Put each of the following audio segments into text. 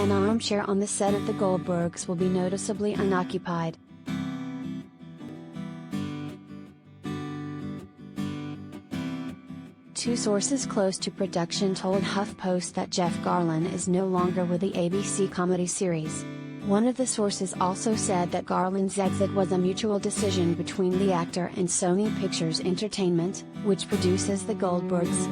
An armchair on the set of The Goldbergs will be noticeably unoccupied. Two sources close to production told HuffPost that Jeff Garlin is no longer with the ABC comedy series. One of the sources also said that Garlin's exit was a mutual decision between the actor and Sony Pictures Entertainment, which produces The Goldbergs.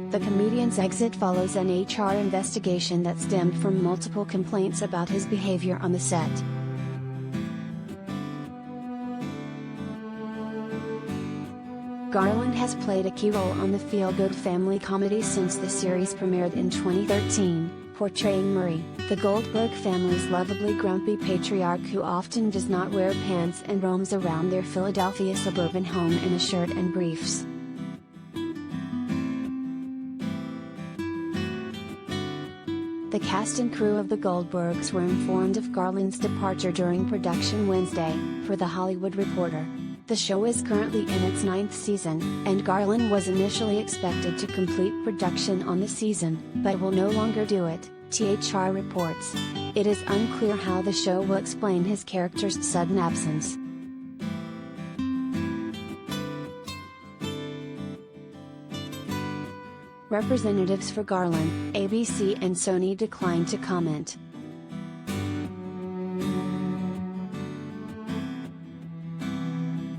The comedian's exit follows an HR investigation that stemmed from multiple complaints about his behavior on the set. Garlin has played a key role on the feel-good family comedy since the series premiered in 2013, portraying Murray, the Goldberg family's lovably grumpy patriarch who often does not wear pants and roams around their Philadelphia suburban home in a shirt and briefs. The cast and crew of The Goldbergs were informed of Garlin's departure during production Wednesday, per The Hollywood Reporter. The show is currently in its 9th season, and Garlin was initially expected to complete production on the season, but will no longer do it, THR reports. It is unclear how the show will explain his character's sudden absence. Representatives for Garlin, ABC and Sony declined to comment.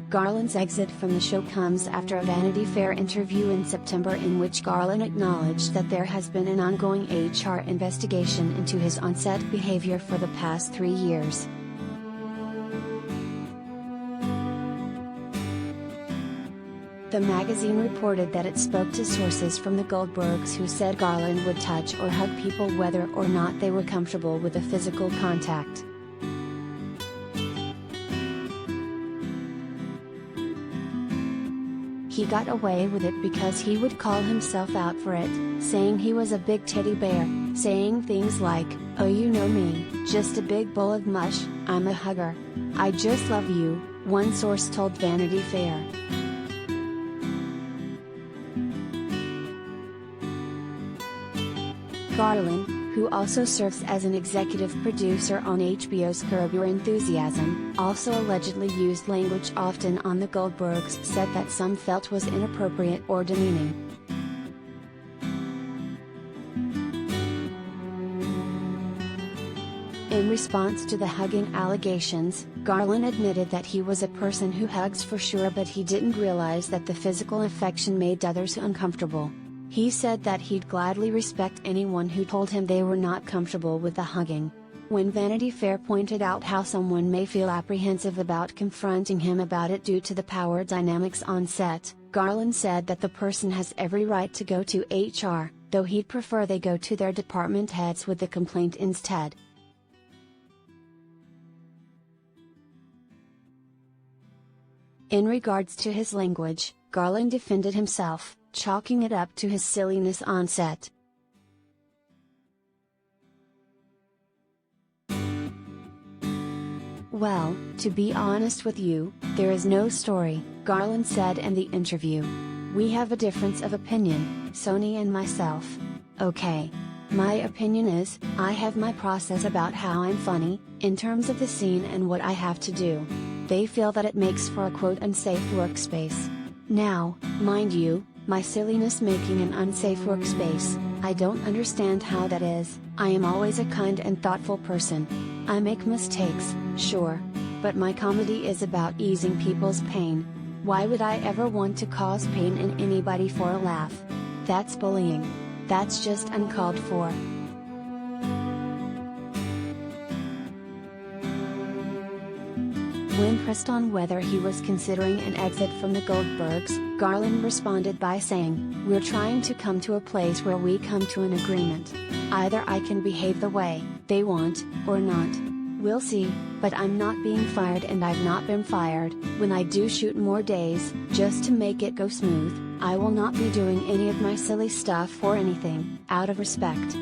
Garlin's exit from the show comes after a Vanity Fair interview in September in which Garlin acknowledged that there has been an ongoing HR investigation into his on-set behavior for the past 3 years. The magazine reported that it spoke to sources from the Goldbergs who said Garlin would touch or hug people whether or not they were comfortable with the physical contact. He got away with it because he would call himself out for it, saying he was a big teddy bear, saying things like, "Oh, you know me, just a big bowl of mush, I'm a hugger. I just love you," one source told Vanity Fair. Garlin, who also serves as an executive producer on HBO's Curb Your Enthusiasm, also allegedly used language often on The Goldbergs set that some felt was inappropriate or demeaning. In response to the hugging allegations, Garlin admitted that he was a person who hugs for sure, but he didn't realize that the physical affection made others uncomfortable. He said that he'd gladly respect anyone who told him they were not comfortable with the hugging. When Vanity Fair pointed out how someone may feel apprehensive about confronting him about it due to the power dynamics on set, Garlin said that the person has every right to go to HR, though he'd prefer they go to their department heads with the complaint instead. In regards to his language, Garlin defended himself, chalking it up to his silliness on set. "Well, to be honest with you, there is no story," Garlin said in the interview. "We have a difference of opinion, Sony and myself. Okay. My opinion is, I have my process about how I'm funny, in terms of the scene and what I have to do. They feel that it makes for a quote unsafe workspace. Now, mind you, my silliness making an unsafe workspace, I don't understand how that is. I am always a kind and thoughtful person. I make mistakes, sure. But my comedy is about easing people's pain. Why would I ever want to cause pain in anybody for a laugh? That's bullying. That's just uncalled for." When pressed on whether he was considering an exit from the Goldbergs, Garlin responded by saying, "We're trying to come to a place where we come to an agreement. Either I can behave the way they want, or not. We'll see, but I'm not being fired and I've not been fired. When I do shoot more days, just to make it go smooth, I will not be doing any of my silly stuff or anything, out of respect."